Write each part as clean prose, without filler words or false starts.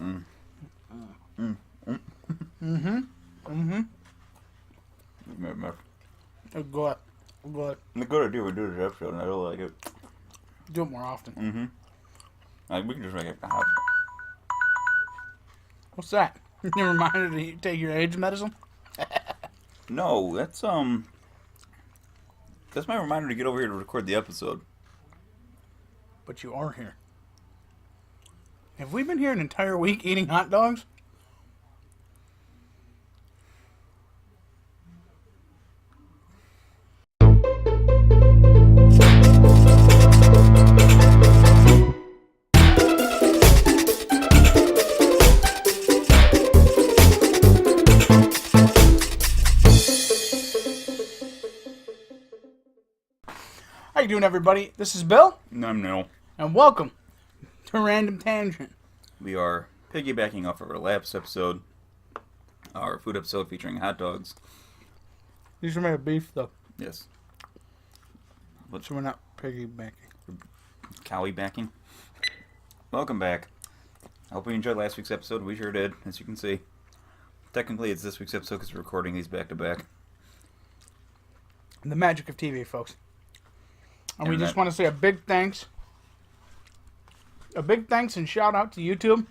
Mm. Mm. Mm. Mm-hmm. Mm-hmm. Good. Good. The good idea we do this episode, and I don't like it. Do it more often. Mm-hmm. Like, we can just make it hot. What's that? You reminded you take your age medicine? No, that's my reminder to get over here to record the episode. But you are here. Have we been here an entire week eating hot dogs? How you doing, everybody? This is Bill, I'm Neil. and welcome to Random Tangent. We are piggybacking off of our last episode, our food episode featuring hot dogs. These are made of beef, though, Yes. so we're not piggybacking. Cowie backing. Welcome back. I hope you enjoyed last week's episode. We sure did, as you can see. Technically, it's this week's episode because we're recording these back to back. The magic of TV, folks. And we Internet. just want to say a big thanks and shout out to YouTube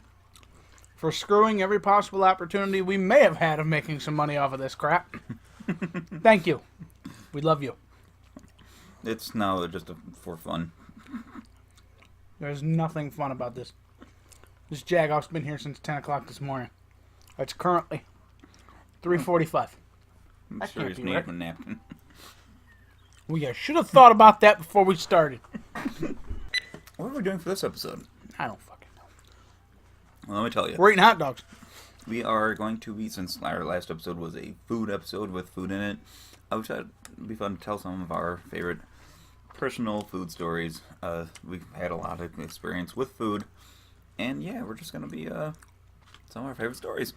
for screwing every possible opportunity we may have had of making some money off of this crap. Thank you. We love you. It's now just for fun. There's nothing fun about this. This jagoff's been here since 10 o'clock this morning. It's currently 3:45. I'm That sure can't he's be needing right. a napkin. We should have thought about that before we started. What are we doing for this episode? I don't fucking know. Well, let me tell you. We're eating hot dogs. We are going to be, since our last episode was a food episode with food in it, I would thought it'd be fun to tell some of our favorite personal food stories. We've had a lot of experience with food, and yeah, we're just going to be some of our favorite stories.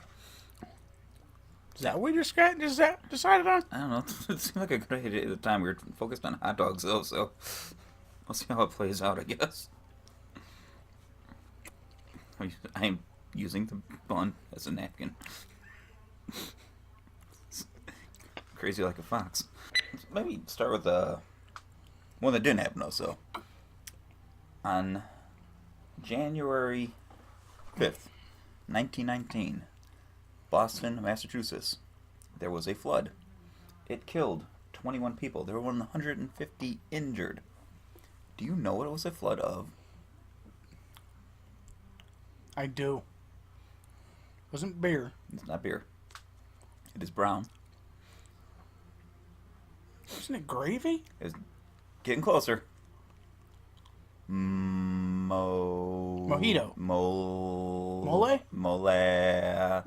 Is that what we just decided on? I don't know, it seemed like a good idea at the time. We were focused on hot dogs, though, so we'll see how it plays out, I guess. I am using the bun as a napkin. Crazy like a fox. Maybe start with one that didn't happen, though, so. On January 5th, 1919, Boston, Massachusetts, there was a flood. It killed 21 people. There were 150 injured. Do you know what it was a flood of? I do. Wasn't beer. It's not beer. It is brown. Isn't it gravy? It's getting closer. Mojito. Mole?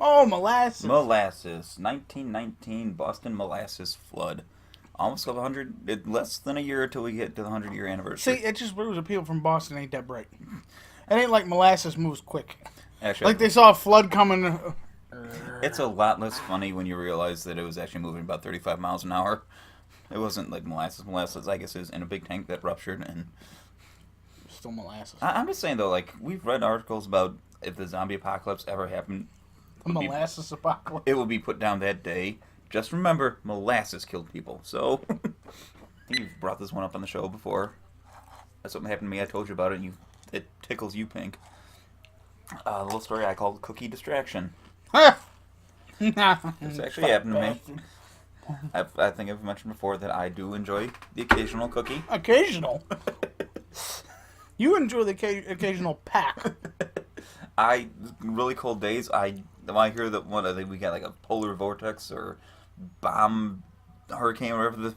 Oh, molasses. Molasses. 1919 Boston molasses flood. Almost 100, less than a year until we get to the 100-year anniversary. See, it just proves that people from Boston ain't that bright. It ain't like molasses moves quick. Actually, Like they saw a flood coming. it's a lot less funny when you realize that it was actually moving about 35 miles an hour. It wasn't like molasses. Molasses, I guess, is in a big tank that ruptured. And Still molasses. I'm just saying, though, like, we've read articles about if the zombie apocalypse ever happened, The molasses apocalypse. it will be put down that day. Just remember, molasses killed people. So, I think you've brought this one up on the show before. That's something happened to me. I told you about it, and it tickles you pink. A little story I called Cookie Distraction. It's actually happened to me. I think I've mentioned before that I do enjoy the occasional cookie. Occasional. You enjoy the occasional pack. Really cold days, when I hear that we got like a polar vortex or bomb hurricane, whatever the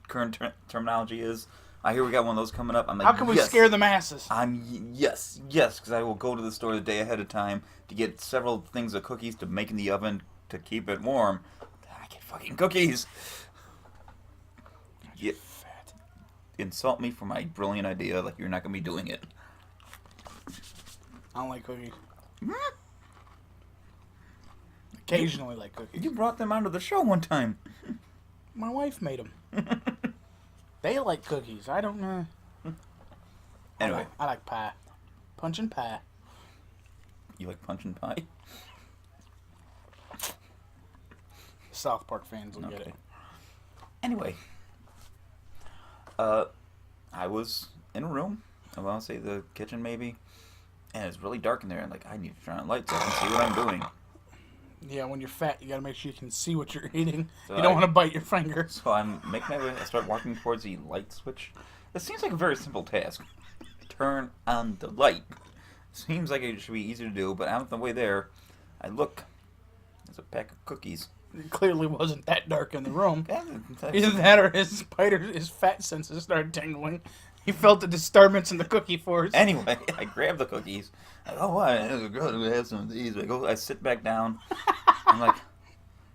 current terminology is. I hear we got one of those coming up. I'm like, How can we scare the masses? Yes, because I will go to the store the day ahead of time to get several things of cookies to make in the oven to keep it warm. I get fucking cookies. Yeah. Insult me for my brilliant idea like you're not going to be doing it. I don't like cookies. Occasionally like cookies. You brought them onto the show one time. My wife made them. They like cookies. I don't know. Anyway. I like pie. Punch and pie. You like punch and pie? South Park fans will get Okay. it. Anyway, I was in a room. I want to say the kitchen maybe, and it's really dark in there. And like, I need to turn on lights so I can see what I'm doing. Yeah, when you're fat, you gotta make sure you can see what you're eating. So You don't want to bite your finger. So I'm making my way. I start walking towards the light switch. It seems like a very simple task. Turn on the light. Seems like it should be easy to do, but on the way there, I look. There's a pack of cookies. It clearly wasn't that dark in the room. Yeah, Either that or his fat senses started tingling. He felt the disturbance in the cookie force. Anyway, I grab the cookies. I go, why? I have some of these. I sit back down. I'm like,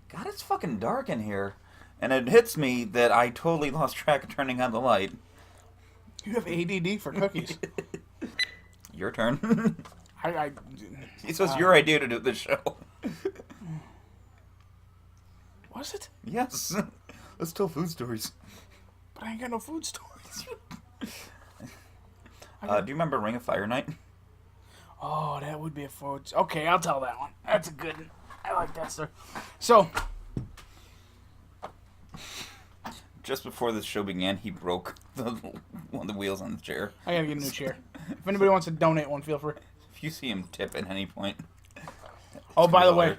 God, it's fucking dark in here. And it hits me that I totally lost track of turning on the light. You have ADD for cookies. Your turn. I It was your idea to do the show. Was it? Yes. Let's tell food stories. But I ain't got no food stories. Do you remember Ring of Fire Night? Oh, that would be a food. Okay, I'll tell that one. That's a good one. I like that story. So, Just before the show began, he broke one of the wheels on the chair. I gotta get a new chair. If anybody wants to donate one, feel free. If you see him tip at any point. Oh, by the way,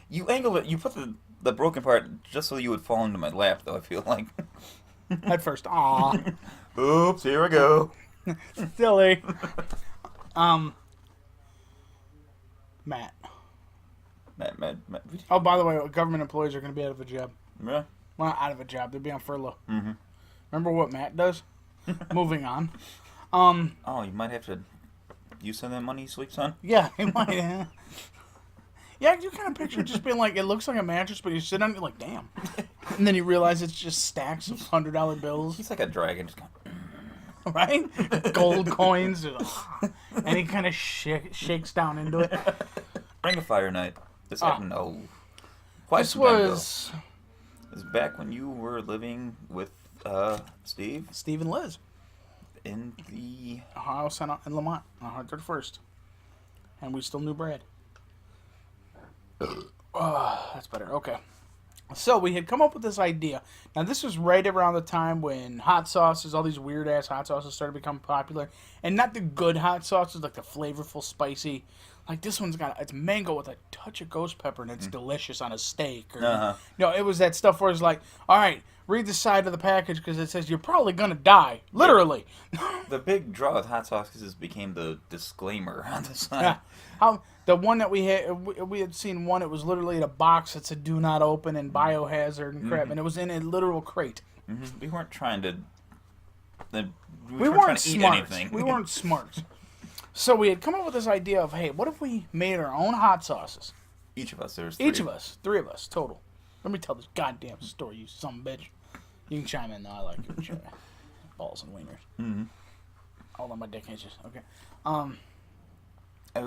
You angled it. You put the broken part just so you would fall into my lap, though, I feel like. at first, aw, Oops, here we go. silly. Matt. Matt. Oh, by the way, government employees are gonna be out of a job. Yeah. Well, not out of a job. They'll be on furlough. Mm-hmm. Remember what Matt does? Moving on. Oh, you might have to use some of that money he sleeps on? Yeah, he might. Yeah, you kind of picture it just being like, it looks like a mattress, but you sit on it like, damn. And then you realize it's just stacks of $100 bills, He's like a dragon. Just going, right? Gold coins. And he kind of shakes down into it. Ring of Fire Night. This happened, quite This some time ago. was It was back when you were living with Steve Steve and Liz. in the... Ohio Center in Lamont on 131st. And we still knew Brad. Oh, that's better. Okay. So we had come up with this idea. Now this was right around the time when hot sauces, all these weird ass hot sauces started becoming popular. And not the good hot sauces, like the flavorful, spicy. Like this one's it's mango with a touch of ghost pepper and it's delicious on a steak. Or, No, it was that stuff where it's like, all right, read the side of the package because it says you're probably going to die. Literally. The big draw with hot sauces became the disclaimer on the side. Yeah. The one that we had seen one, it was literally in a box that said do not open and biohazard and crap, and it was in a literal crate. Mm-hmm. We weren't trying to... We weren't trying to eat smart. anything. We weren't smart. So we had come up with this idea of, hey, what if we made our own hot sauces? Each of us, there's three. Each of us. 3 of us, total. Let me tell this goddamn story, you son of a bitch. You can chime in, though. I like your balls and wieners. Mm-hmm. Hold on, my dick itches. Okay. I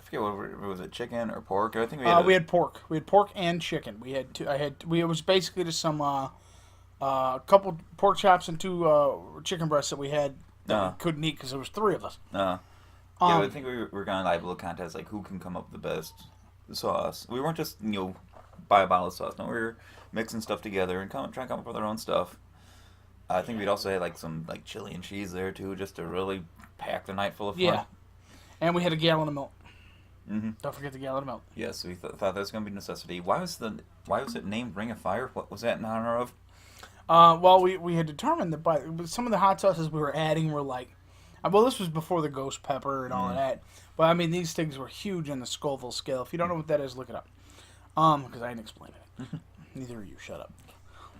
forget what was it, chicken or pork? I think we had pork. We had pork and chicken. We had two. It was basically just some a couple pork chops and 2 chicken breasts that we had that we couldn't eat because there was 3 of us. Yeah, I think we were going to have a little contest, like who can come up with the best sauce. We weren't just buy a bottle of sauce. No, we were mixing stuff together and trying to come up with our own stuff. I think we'd also had like some chili and cheese there too, just to really pack the night full of fun. Yeah. And we had a gallon of milk. Mm-hmm. Don't forget the gallon of milk. Yes, we thought that was going to be a necessity. Why was it named Ring of Fire? What was that in honor of? Well, we had determined that by some of the hot sauces we were adding were like, well, this was before the ghost pepper and all of that. But I mean, these things were huge on the Scoville scale. If you don't know what that is, look it up. Because I didn't explain it. Neither of you. Shut up.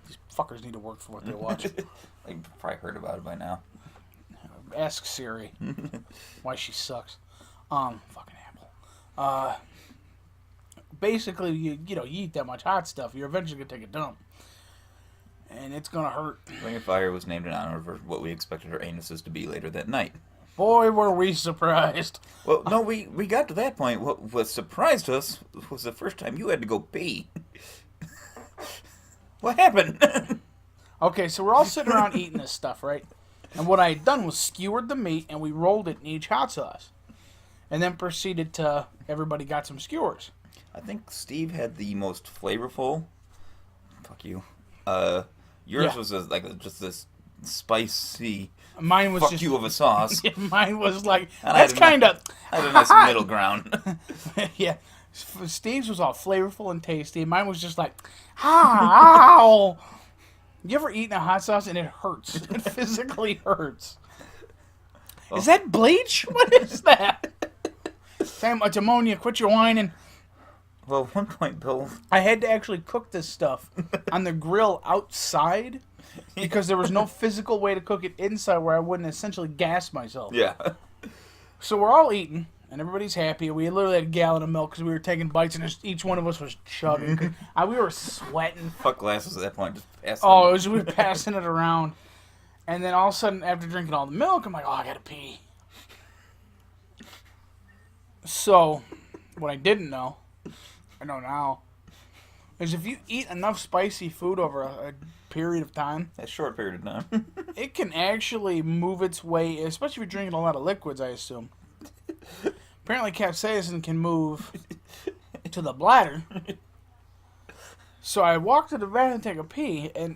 These fuckers need to work for what they watch. They probably heard about it by now. Ask Siri why she sucks. Fucking Apple. Basically, you eat that much hot stuff, you're eventually gonna take a dump, and it's gonna hurt. Ring of Fire was named in honor of what we expected our anuses to be later that night. Boy, were we surprised. Well, no, we got to that point. What surprised us was the first time you had to go pee. What happened? Okay, so we're all sitting around eating this stuff, right? And what I had done was skewered the meat, and we rolled it in each hot sauce. and then proceeded to everybody got some skewers. I think Steve had the most flavorful. Fuck you. Yours was just this spicy. Mine was fuck just you of a sauce. Mine was like And that's kind of. I had a nice middle ground. Yeah, Steve's was all flavorful and tasty. And mine was just like, ow. You ever eaten a hot sauce and it hurts? It physically hurts. Oh. Is that bleach? What is that? Sam, it's ammonia. Quit your whining. Well, at one point, Bill... I had to actually cook this stuff on the grill outside because there was no physical way to cook it inside where I wouldn't essentially gas myself. Yeah. So we're all eating, and everybody's happy. We literally had a gallon of milk because we were taking bites, and each one of us was chugging. We were sweating. Fuck glasses at that point. Just passing We were passing it around. And then all of a sudden, after drinking all the milk, I'm like, I gotta pee. So, what I didn't know... I know now, is if you eat enough spicy food over a period of time, a short period of time, it can actually move its way, especially if you're drinking a lot of liquids, I assume. Apparently capsaicin can move to the bladder. So I walked to the bathroom to take a pee, and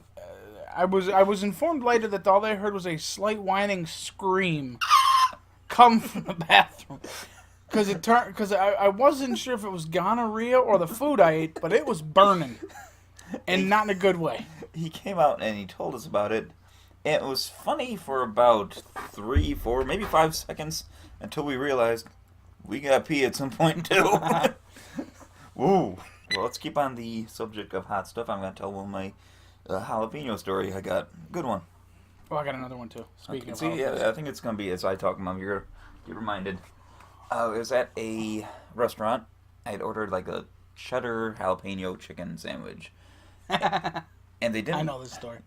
I was informed later that all I heard was a slight whining scream come from the bathroom. Because I wasn't sure if it was gonorrhea or the food I ate, but it was burning, and not in a good way. He came out and he told us about it. And it was funny for about 3, 4, maybe 5 seconds until we realized we got pee at some point too. Woo! Well, let's keep on the subject of hot stuff. I'm gonna tell one of my jalapeno story. I got good one. Oh, I got another one too. Speaking of jalapenos. Yeah, I think it's gonna be as I talk, Mom. You're gonna get reminded. It was at a restaurant. I had ordered like a cheddar jalapeno chicken sandwich. And they didn't... I know this story.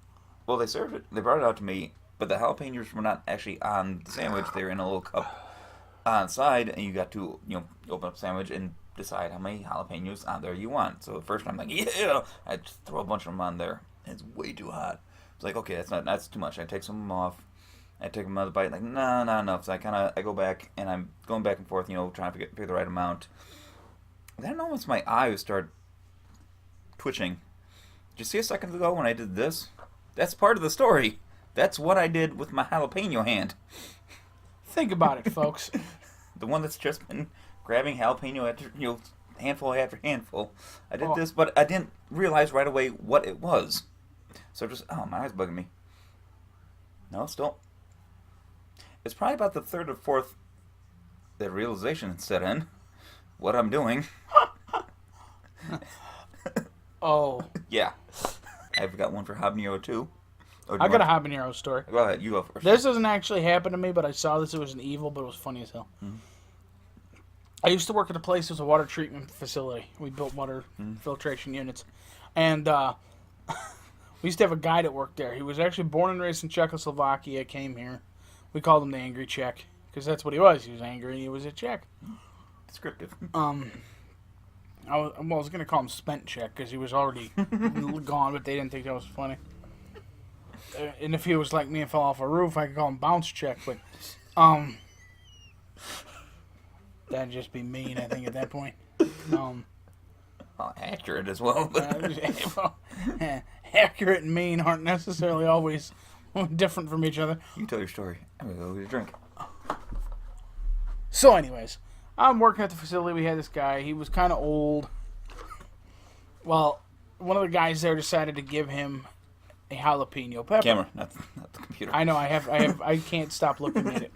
Well, they served it. They brought it out to me, but the jalapenos were not actually on the sandwich. They were in a little cup on the side, and you got to, open up the sandwich and decide how many jalapenos on there you want. So the first time I'm like, yeah! I just throw a bunch of them on there, and it's way too hot. It's like, okay, that's too much. I take some of them off. I take another bite, like, nah, not enough. So I go back, and I'm going back and forth, trying to figure the right amount. Then almost my eyes start twitching. Did you see a second ago when I did this? That's part of the story. That's what I did with my jalapeno hand. Think about it, folks. The one that's just been grabbing jalapeno after, handful after handful. I did this, but I didn't realize right away what it was. So my eyes bugging me. No, still... It's probably about the third or fourth that realization set in what I'm doing. Oh. Yeah. I've got one for habanero too. I got a habanero story. Go ahead, you go first. This doesn't actually happen to me, but I saw this. It was an evil, but it was funny as hell. Mm-hmm. I used to work at a place that was a water treatment facility. We built water filtration units. And we used to have a guy that worked there. He was actually born and raised in Czechoslovakia, came here. We called him the Angry Czech, because that's what he was. He was angry, and he was a Czech. Descriptive. I was going to call him Spent Czech, because he was already gone, but they didn't think that was funny. And if he was like me and fell off a roof, I could call him Bounce Czech, but that'd just be mean, I think, at that point. Accurate as well. Accurate and mean aren't necessarily always different from each other. You tell your story. I'm going to go get a drink. So anyways, I'm working at the facility. We had this guy. He was kind of old. Well, one of the guys there decided to give him a jalapeno pepper. Camera, not the computer. I know. I can't stop looking at it.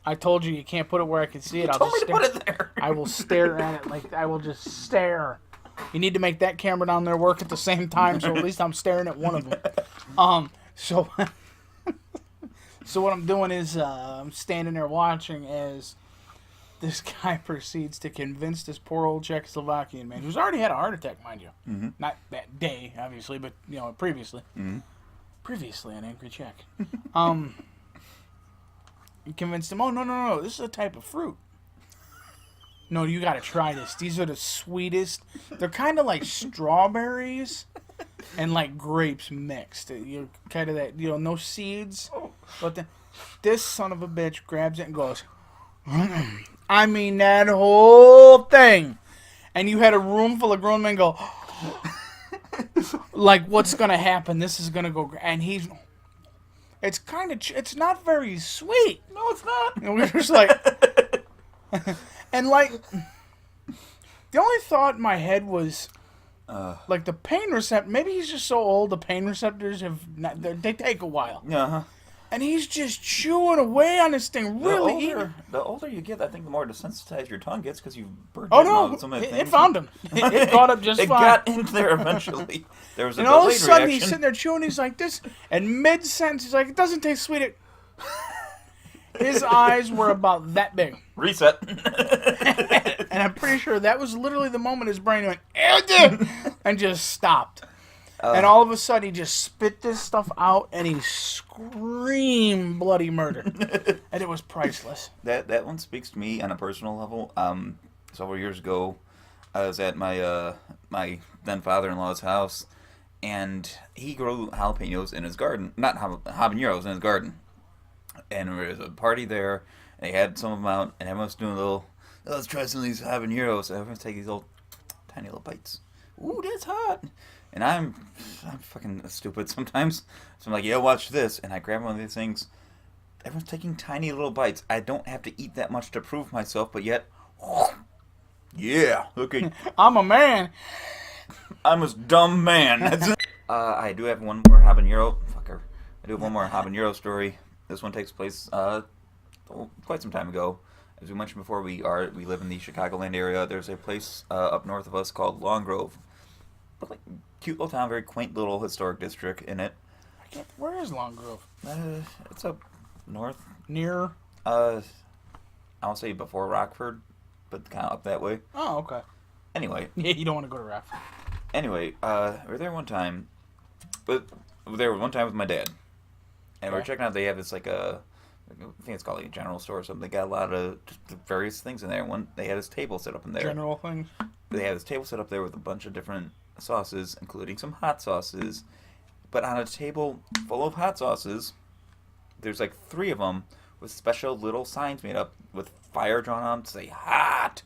I told you can't put it where I can see it. I'll just put it there. I will stare at it I will just stare. You need to make that camera down there work at the same time, so at least I'm staring at one of them. So what I'm doing is I'm standing there watching as this guy proceeds to convince this poor old Czechoslovakian man, who's already had a heart attack, mind you. Mm-hmm. Not that day, obviously, but previously. Mm-hmm. Previously an angry Czech. He convinced him, oh, no, this is a type of fruit. No, you gotta try this. These are the sweetest. They're kind of like strawberries and like grapes mixed. You're kind of that, no seeds. But then this son of a bitch grabs it and goes, I mean, that whole thing. And you had a room full of grown men go, like, what's going to happen? This is going to go. And he's, it's kind of, it's not very sweet. No, it's not. And we're just like, and like, the only thought in my head was, like the pain receptor. Maybe he's just so old. The pain receptors they take a while. Uh-huh. And he's just chewing away on this thing, really. The older you get, I think the more desensitized your tongue gets because you've burned Oh your mouth no! with so many things. It found him. It caught up just it fine. It got in there eventually. There was a and all of a delayed sudden reaction. he's sitting there chewing. He's like this, and mid sentence he's like, "It doesn't taste sweet." His eyes were about that big. Reset. And I'm pretty sure that was literally the moment his brain went, and just stopped. And all of a sudden, he just spit this stuff out, and he screamed bloody murder. And it was priceless. That one speaks to me on a personal level. Several years ago, I was at my my then father-in-law's house, and he grew jalapenos in his garden. Not habaneros in his garden. And there was a party there, and they had some of them out, and everyone's doing a little, let's try some of these habaneros. And everyone's taking these little, tiny little bites. Ooh, that's hot. And I'm fucking stupid sometimes. So I'm like, yeah, watch this. And I grab one of these things. Everyone's taking tiny little bites. I don't have to eat that much to prove myself, but yet, yeah, look at I'm a man. I'm a dumb man. I do have one more habanero. Fucker. I do have one more habanero story. This one takes place quite some time ago. As we mentioned before, we live in the Chicagoland area. There's a place up north of us called Long Grove. But like cute little town, very quaint little historic district in it. Where is Long Grove? It's up north. Near? I won't say before Rockford, but kind of up that way. Oh, okay. Anyway. Yeah, you don't want to go to Rockford. Anyway, we were there one time. But we were there one time with my dad. And we were checking out, they have this like I think it's called like a general store or something. They got a lot of just various things in there. They had this table set up in there. General things? They had this table set up there with a bunch of different sauces, including some hot sauces. But on a table full of hot sauces, there's like 3 of them with special little signs made up with fire drawn on them to say hot.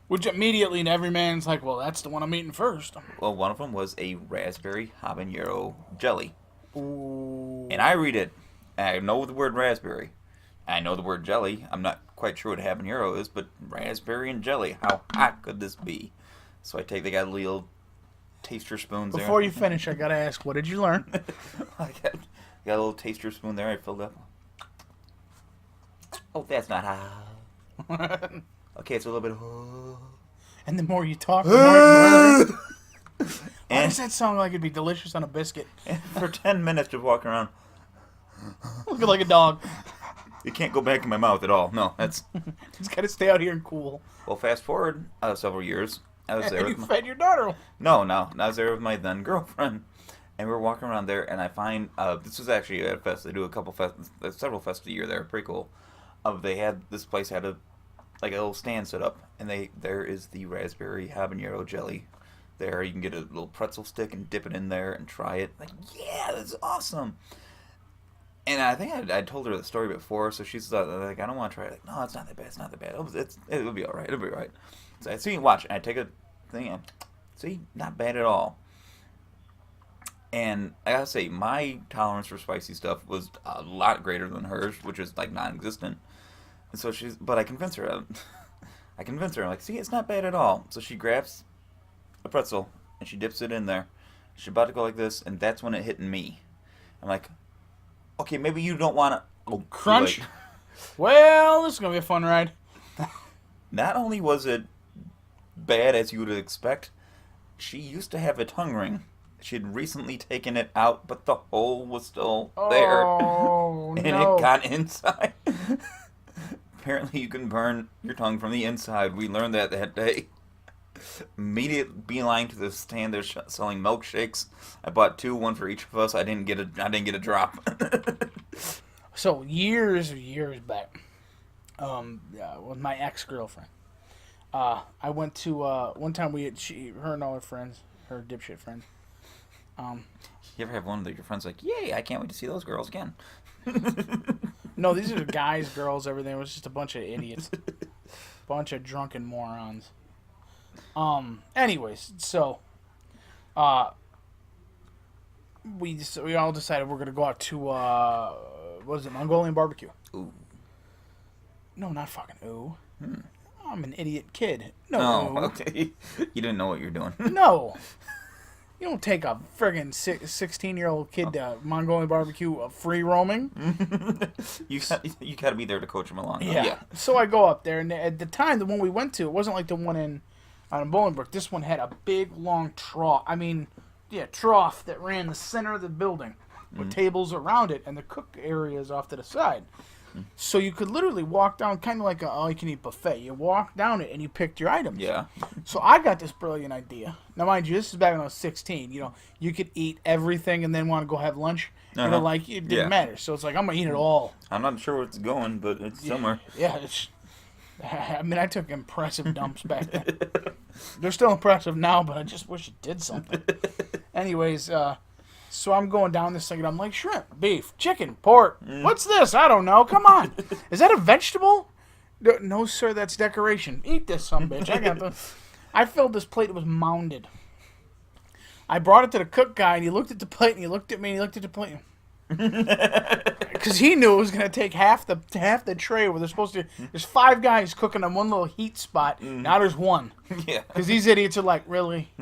Which immediately every man's like, well, that's the one I'm eating first. Well, one of them was a raspberry habanero jelly. Ooh. And I read it. I know the word raspberry. I know the word jelly. I'm not quite sure what habanero is, but raspberry and jelly. How hot could this be? So they got little taster spoons there. Before you finish, I gotta ask, what did you learn? I got a little taster spoon there. I filled up. Oh, that's not hot. Okay, it's a little bit. And the more you talk, the more you learn. Why does that sound like it'd be delicious on a biscuit? And for 10 minutes, just walking around. Looking like a dog. It can't go back in my mouth at all. No, that's. It's got to stay out here and cool. Well, fast forward several years. I was there. And you fed your daughter. No. I was there with my then girlfriend, and we were walking around there, and I find this was actually at a fest. They do several fests a year there. Pretty cool. This place had a little stand set up, and there is the raspberry habanero jelly. There, you can get a little pretzel stick and dip it in there and try it. Like, yeah, that's awesome. And I think I told her the story before, so she's like, I don't want to try it. Like, no, it's not that bad. It's not that bad. It'll be all right. It'll be all right. So I see, watch, and I take a thing, and see, not bad at all. And I gotta say, my tolerance for spicy stuff was a lot greater than hers, which is like non-existent. And so but I convince her. I'm like, see, it's not bad at all. So she grabs a pretzel and she dips it in there. She's about to go like this, and that's when it hit me. I'm like, okay, maybe you don't want to crunch. Well, this is gonna be a fun ride. Not only was it bad as you would expect, she used to have a tongue ring. She had recently taken it out, but the hole was still there. Oh, and no. it got inside. Apparently you can burn your tongue from the inside. We learned that day. Immediate beeline to the stand. They're selling milkshakes. I bought 2, one for each of us. I didn't get a drop. So years back, with my ex-girlfriend, I went to one time her and all her friends, her dipshit friends. You ever have one of your friends like, yay, I can't wait to see those girls again? No, these are guys, girls, everything. It was just a bunch of idiots. Bunch of drunken morons. Anyways, so we all decided we're gonna go out to what is it, Mongolian barbecue? Ooh. No, not fucking ooh. I'm an idiot kid. No, Oh, ooh. okay. You didn't know what you're doing. No. You don't take a friggin' 16-year-old kid to Mongolian barbecue free roaming. you got to be there to coach him along. Yeah. So I go up there, and at the time, the one we went to, it wasn't like the one in Bolingbrook. This one had a big, long trough. Trough that ran the center of the building with tables around it, and the cook areas off to the side. So you could literally walk down, kind of like a all-you-can-eat buffet. You walk down it, and you picked your items. Yeah. So I got this brilliant idea. Now, mind you, this is back when I was 16. You know, you could eat everything and then want to go have lunch. Uh-huh. You know, like, it didn't matter. So it's like, I'm going to eat it all. I'm not sure where it's going, but it's somewhere. Yeah, I mean, I took impressive dumps back then. They're still impressive now, but I just wish it did something. Anyways, so I'm going down this thing, and I'm like, shrimp, beef, chicken, pork. What's this? I don't know. Come on. Is that a vegetable? No, sir, that's decoration. Eat this, sumbitch. I filled this plate. It was mounded. I brought it to the cook guy, and he looked at the plate, and he looked at me, and he looked at the plate. Because he knew it was going to take half the tray where they're supposed to. There's 5 guys cooking on one little heat spot. Now there's 1. Yeah. Because these idiots are like, really?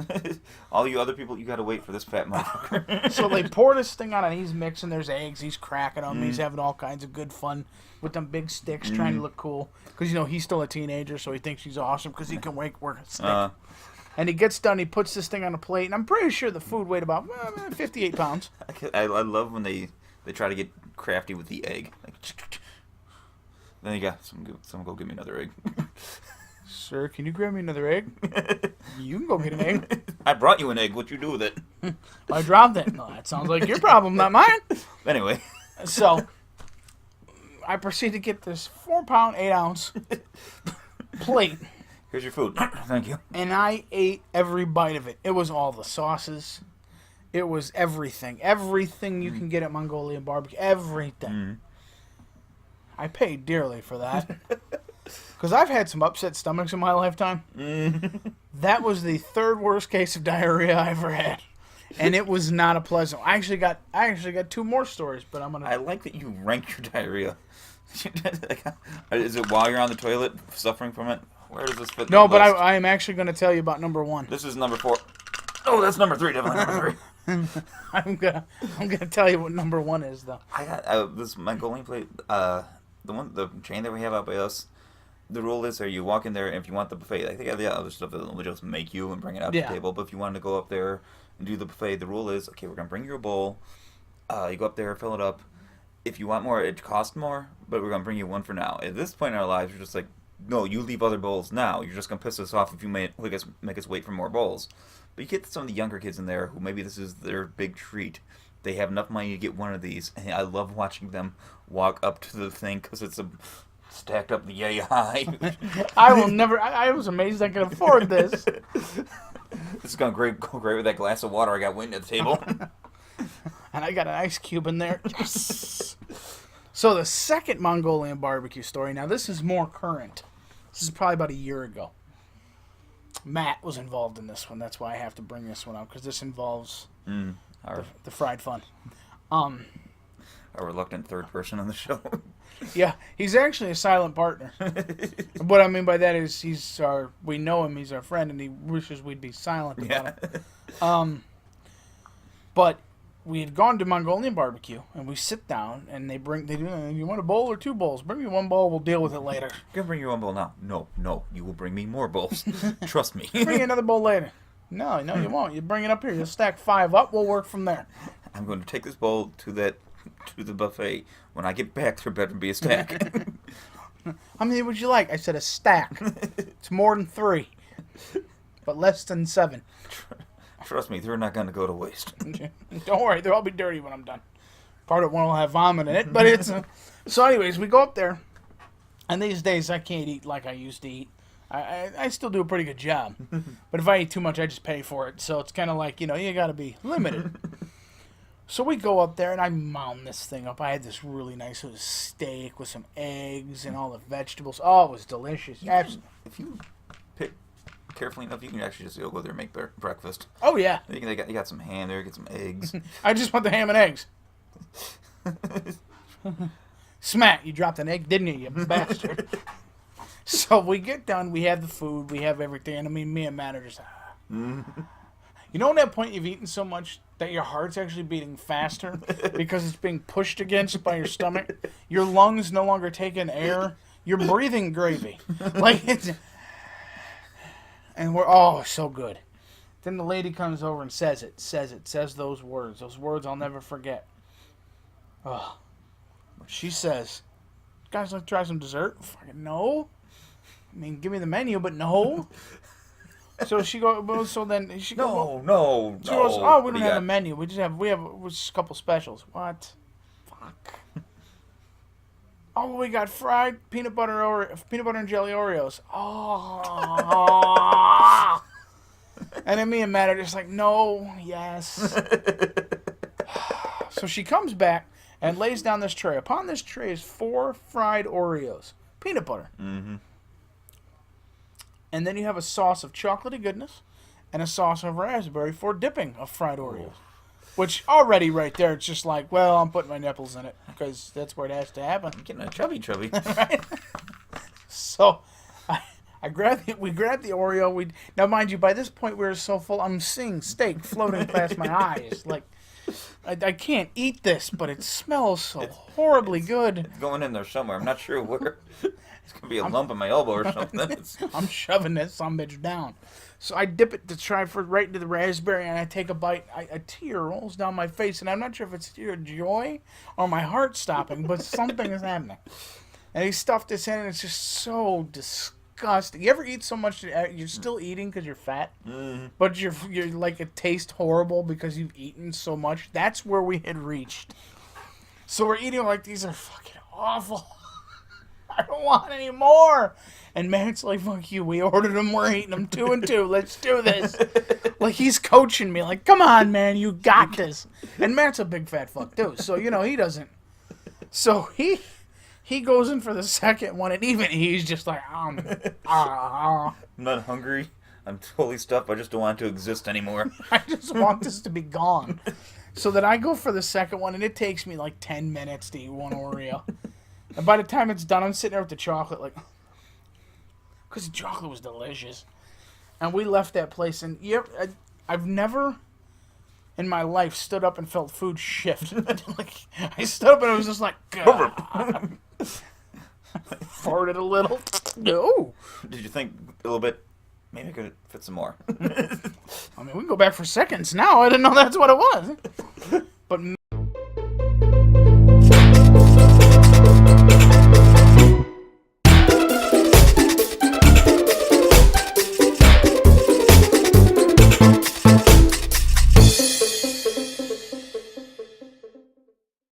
All you other people, you got to wait for this fat motherfucker. So they pour this thing on, and he's mixing. There's eggs. He's cracking them. He's having all kinds of good fun with them big sticks, trying to look cool. Because, he's still a teenager, so he thinks he's awesome because he can work a stick. And he gets done, he puts this thing on a plate, and I'm pretty sure the food weighed about 58 pounds. I love when they try to get crafty with the egg. Like, then you got someone go get me another egg. Sir, can you grab me another egg? You can go get an egg. I brought you an egg. What you do with it? I dropped it. No, that sounds like your problem, not mine. Anyway. So, I proceed to get this 4-pound, 8-ounce plate. Here's your food. Thank you. And I ate every bite of it. It was all the sauces. It was everything. Everything you can get at Mongolian barbecue. Everything. I paid dearly for that. Because I've had some upset stomachs in my lifetime. That was the 3rd worst case of diarrhea I ever had. And it was not a pleasant. I actually got 2 more stories, but I'm gonna. I like that you rank your diarrhea. Is it while you're on the toilet suffering from it? Where does this fit? No, but I am actually going to tell you about number 1. This is number 4. Oh, that's number 3. Definitely number 3. I'm gonna tell you what number 1 is, though. I got this Mongolian plate. The chain that we have out by us. The rule is, you walk in there, and if you want the buffet, like they got the other stuff that they'll just make you and bring it out to the table. But if you want to go up there and do the buffet, the rule is, okay, we're gonna bring you a bowl. You go up there, fill it up. If you want more, it costs more, but we're gonna bring you one for now. At this point in our lives, we're just like, no, you leave other bowls now. You're just gonna piss us off if you make us wait for more bowls. But you get some of the younger kids in there who maybe this is their big treat. They have enough money to get one of these, and I love watching them walk up to the thing because it's stacked up yay high. I will never. I was amazed I could afford this. This is gonna go great with that glass of water I got waiting at the table. And I got an ice cube in there. Yes. So the second Mongolian barbecue story. Now this is more current. This is probably about a year ago. Matt was involved in this one. That's why I have to bring this one up, because this involves the fried fun. Our reluctant third person on the show. Yeah, he's actually a silent partner. What I mean by that is we know him, he's our friend, and he wishes we'd be silent about it. But we had gone to Mongolian barbecue, and we sit down, and they do, you want a bowl or 2 bowls? Bring me 1 bowl, we'll deal with it later. I'm going to bring you 1 bowl now. No, you will bring me more bowls. Trust me. Bring me another bowl later. No, you won't. You bring it up here, you'll stack 5 up, we'll work from there. I'm going to take this bowl to the buffet. When I get back, there better be a stack. How many would you like? I said a stack. It's more than 3, but less than 7. Trust me, they're not going to go to waste. Don't worry, they'll all be dirty when I'm done. Part of one will have vomit in it, but it's... So anyways, we go up there, and these days I can't eat like I used to eat. I still do a pretty good job, but if I eat too much, I just pay for it. So it's kind of like, you got to be limited. So we go up there and I mound this thing up. I had this really nice little steak with some eggs and all the vegetables. Oh, it was delicious. If you pick carefully enough, you can actually just go there and make breakfast. Oh yeah. You got some ham there, get some eggs. I just want the ham and eggs. Smack! You dropped an egg, didn't you bastard? So we get done. We have the food. We have everything. And I mean, me and Matt are just. You know, at that point you've eaten so much that your heart's actually beating faster because it's being pushed against by your stomach. Your lungs no longer take in air. You're breathing gravy. Like it's. And we're so good. Then the lady comes over and says those words. Those words I'll never forget. Oh. She says, "Guys, like try some dessert?" Fucking no. I mean, give me the menu, but no. So she goes. So then she goes. No. She goes. Oh, we don't have a menu. We have just a couple specials. What? Fuck. Oh, we got fried peanut butter and jelly Oreos. Oh. And then me and Matt are just like, no, yes. So she comes back and lays down this tray. Upon this tray is 4 fried Oreos. Peanut butter. Mm-hmm. And then you have a sauce of chocolatey goodness and a sauce of raspberry for dipping of fried Oreos. Which already right there, it's just like, well, I'm putting my nipples in it because that's where it has to happen. I'm getting a chubby. Right? So we grabbed the Oreo. Now, mind you, by this point we were so full, I'm seeing steak floating past my eyes. Like, I can't eat this, but it smells so horribly good. It's going in there somewhere. I'm not sure where. It's going to be a lump in my elbow or something. I'm shoving this sumbitch down. So I dip it to try for right into the raspberry, and I take a bite. A tear rolls down my face, and I'm not sure if it's a tear of joy or my heart stopping, but something is happening. And he stuffed this in, and it's just so disgusting. You ever eat so much that you're still eating because you're fat, but you're like it tastes horrible because you've eaten so much? That's where we had reached. So we're eating like these are fucking awful. I don't want any more. And Matt's like, fuck you. We ordered them. We're eating them 2 and 2. Let's do this. Like, he's coaching me. Like, come on, man. You got this. And Matt's a big fat fuck, too. So, he doesn't. So, he goes in for the second one. And even he's just like, I'm not hungry. I'm totally stuffed. I just don't want it to exist anymore. I just want this to be gone. So that I go for the second one. And it takes me like 10 minutes to eat one Oreo. And by the time it's done, I'm sitting there with the chocolate, like, because the chocolate was delicious. And we left that place, and I've never in my life stood up and felt food shift. Like, I stood up and I was just like, God. Farted a little. No. Did you think a little bit? Maybe I could fit some more. I mean, we can go back for seconds now. I didn't know that's what it was. But